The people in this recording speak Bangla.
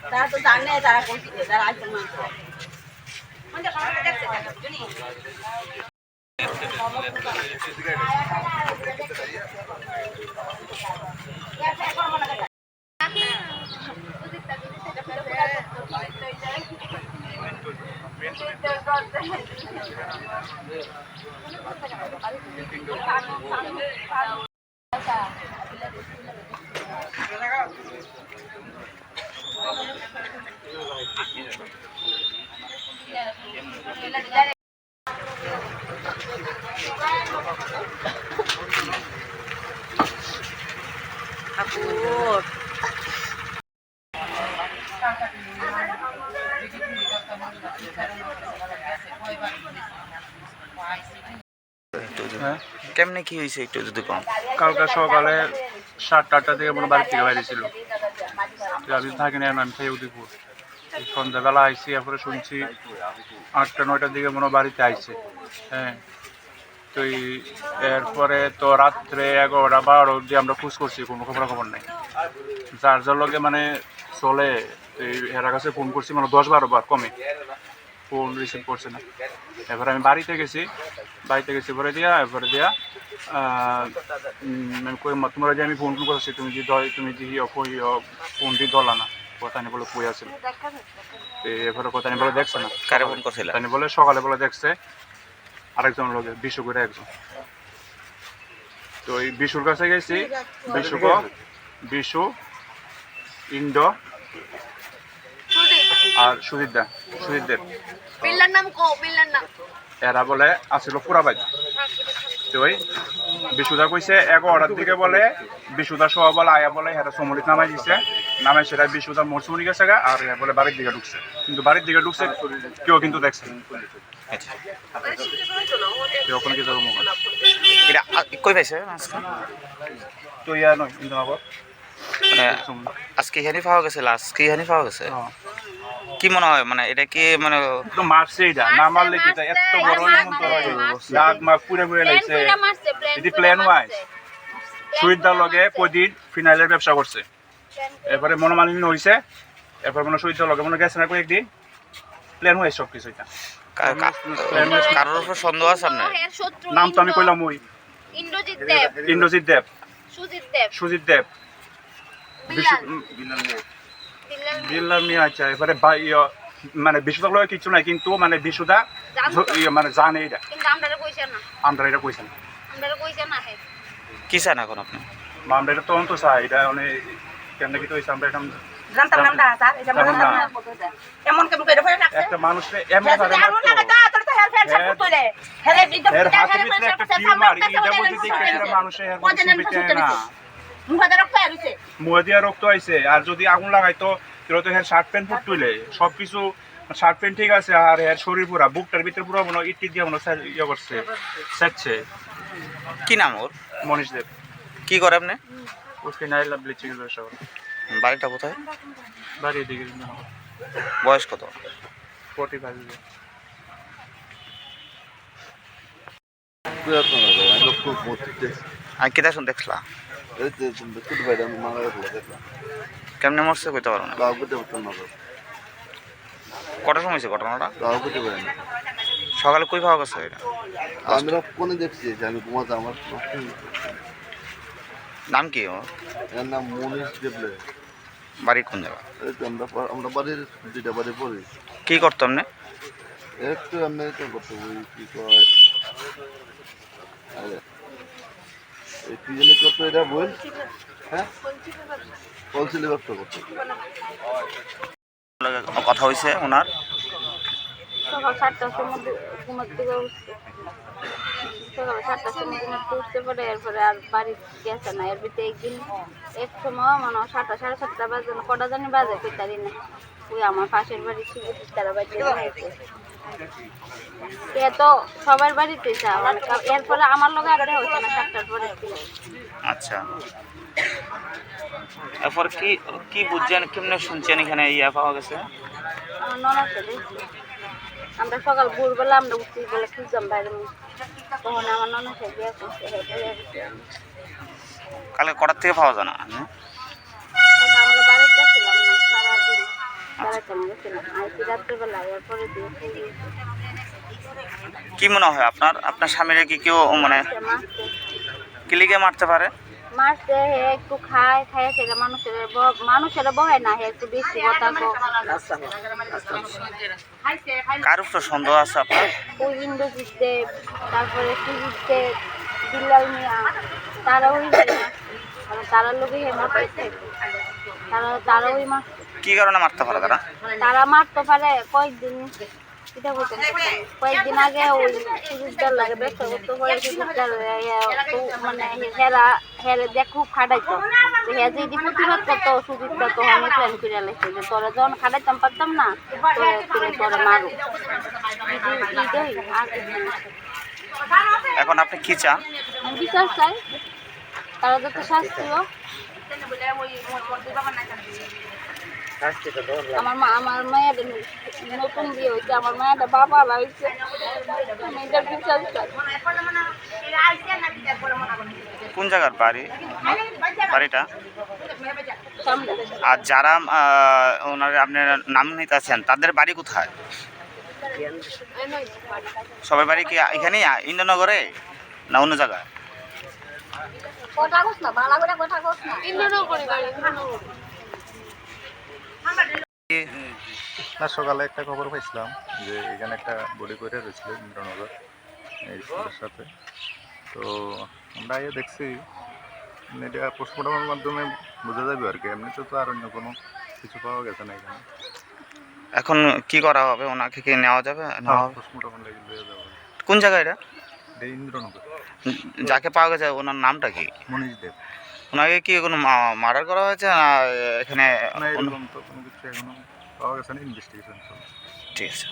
তারা তো জানে তারা করছে তারা আসবে কেমনে কি হয়েছে একটু যদি কম? কালকে সকালে 7-8টার দিকে মনে বাড়ি থেকে বাইরে ছিল, আমি থাকি না, আমি থাকি উদয়পুর। সন্ধ্যাবেলা আইসি, এরপরে শুনছি 8টা-9টার দিকে মনে বাড়িতে আইছে। হ্যাঁ, তো এরপরে তো রাত্রে 11টা-12টা অবধি আমরা খোঁজ করছি, কোনো খবর নেই। যার যার লগে মানে চলে এর কাছে ফোন করছি মানে 10-12 বার, কমে ফোন রিসিভ করছে না। এবার আমি বাড়িতে গেছি পরে দিয়া তোমরা যে আমি ফোন করছি, তুমি যে ফোন দিয়ে দলা না কথা নি বলে কই আছে, এবারে কথা নি বলে দেখছে না। কারে ফোন করছিল? তাই বলে সকালে বলে দেখছে আরেকজন লোকে, বিশু করে একজন। তো এই বিশুর কাছে গেছি, বিশু, ইন্দ্র আর সুজিতদের এরা বলে আসছিল পুরাবাই। তো ওই বিশুদা কইছে 11টার দিকে বলে বিশুদা সহ বলে আয়া বলে এরা সমরিত নামাই দিছে, নামাই সেটা বিশুদা মরসুমনি গেছে গা, আর বলে বাড়ির দিকে ঢুকছে, কিন্তু বাড়ির দিকে ঢুকছে কেউ কিন্তু দেখছে ওখানে কি এটা কই পাইছে তো ইয়া নয় ইন্দ্রনগর, মানে আজকে ইহানি পাওয়া গেছে, আজকে ইহানি পাওয়া গেছে। কি মনে হয় মানে এটা কি মানে মারছে, এটা না মারলে কি এত বড় দাগ মাগ পুরে লাগছে, যদি প্ল্যান ওয়াইজ সুইদার লগে কদিন ফিনাইলের ব্যবসা করছে, এরপরে মনোমালিন্য হয়েছে, এরপরে মনে সুইদার লগে মনে গেছে না কয়েকদিন প্ল্যান ওয়াইজ সব কিছু। এটা কারোর উপর সন্দেহ আছে আপনার? নাম তো আমি কইলাম, ওই ইন্দ্রজিৎ দেব, সুজিত দেব, বিল্লাল মিয়া। আচ্ছা, এবারে মানে বিশুদা লগে কিছু নাই, কিন্তু মানে বিশুদা মানে জানে এটা, আমরা এটা কইছেন কি চান এখন আপনি? আমরা এটা তদন্ত চাই, এটা মানে কেমন কি হয়েছে আমরা এটা একটা মানুষের মুয়ে দিয়া রক্ত আইছে, আর যদি আগুন লাগাইতো তো হের শার্ট প্যান্ট ফুট তুলে সবকিছু, শার্ট প্যান্ট ঠিক আছে, আর হের শরীর পুরা বুকটার ভিতরে পুরো মনে ইট দিয়ে মনে ইয়ে করছে, সেচ্ছে। কি নাম ওর? মনীষ দেব। কি করে আপনি? ও ফিনাইল ব্লিচিং এর ব্যবসা করে। বাড়িটা কোথায়? বাড়ি এদিকে। বয়স কত? 45। আর কেটা শুন দেখলা কেমনে মরছে কইতে পারো না? কটার সময় হয়েছে ঘটনাটা? সকালে কই পাওয়া গেছে এটা? আমরা ফোনে দেখছি, আমি ঘুমাতে, আমার নাম কি ওর? এর নাম মনীষ দেবলে। বাড়ি কোন জায়গা? আমরা বাড়ির 2টা বাড়ি পড়ি। কি করতাম না? একটু আমি তো করতে ওই কি কয় এই কি জানি করতো এটা বল, হ্যাঁ হোলসেল ব্যবসা করতো। কথা হয়েছে ওনার সকাল 7টার সময় ঘুমার থেকে উঠতে পারে, এরপরে আর বাড়ি গেছে না। এর ভিতরে একদিন এক সময় মানে 7টা 7:30 বাজে, কটা জানি বাজে কই তারি না, ওই আমার পাশের বাড়ি ছিল তারা বাড়িতে হয়েছে এ তো সবার বাড়িতে যা এরপরে আমার লোক আর হচ্ছে না 7টার পরে ছিল। আচ্ছা, এরপর কি কি বুঝছেন, কেমনে শুনছেন এখানে ইয়া পাওয়া গেছে? আমার ননার সাথে আমরা সকাল ভোরবেলা আমরা উঠতে বলে খুঁজলাম বাইরে তখন আমার ননার সাথে বিয়ে করছে কালকে কটার থেকে পাওয়া যায় না? আমরা বাড়িতে ছিলাম না সারাদিন বেড়াতে আমরা ছিলাম আইসি রাত্রেবেলা এরপরে দিয়ে কি মনে হয় আপনার আপনার স্বামীরা কি কেউ মানে মারছে কিলিকে মারতে পারে? মারছে হে একটু খায় খায় সেটা মানুষেরা বহে না হে একটু বেশি কথা কার উপর সন্দেহ আছে আপনার? ওই ইন্দ্রজিৎ দেব তারপরে সুজিত দেব বিল্লাল মিয়া তারা ওই তারা লোকে হে মারতে তারা ওই মারছে কি কারণে মারতে পারে তারা? তারা মারতে পারে কয়েকদিন এটা বলতে কয়েকদিন আগে ওই সুজিতদার লাগে ব্যবসা করতে পারে সুজিতদার মানে হেরে দেখ খুব খাটাইতো হে যদি প্রতিবাদ করতো সুজিতটা তো আমি প্ল্যান করে লাগছে যে তোরা যখন খাটাইতাম পারতাম না তোরা মারো এখন আপনি কি চান? আমি বিচার চাই তারা যাতে শাস্তিও আমার মায়ের নতুন বিয়ে হয়েছে আমার মায়েরটা বাবা হয়েছে আমি এটার বিচার চাই। কোন জায়গার বাড়ি বাড়িটা? সামনে আর যারা ওনার আপনার নাম নিতে আছেন তাদের বাড়ি কোথায়? সবার বাড়ি কি এখানেই ইন্দ্রনগরে না অন্য জায়গায়? কথা কস না ভালো করে কথা কস না ইন্দ্রনগরে বাড়ি না সকালে একটা খবর পাইছিলাম যে এখানে একটা বডি করে রয়েছিল ইন্দ্রনগর এই স্কুলের সাথে। তো আমরা ইয়ে দেখছি এটা পোস্টমর্টমের মাধ্যমে বোঝা যাবে আর কি, এমনিতে তো আর অন্য কোনো কিছু পাওয়া গেছে না এখানে। এখন কি করা হবে? ওনাকে কি নেওয়া যাবে? পোস্টমর্টম লেগে দিয়ে যাবে। কোন জায়গায় এটা? এটা ইন্দ্রনগর। যাকে পাওয়া গেছে ওনার নামটা কি? মনীষ দেব। ওনাকে কি কোনো মার্ডার করা হয়েছে না এখানে? না এরকম তো কোনো কিছু এখনো পাওয়া গেছে না, ইনভেস্টিগেশন চলছে। ঠিক আছে।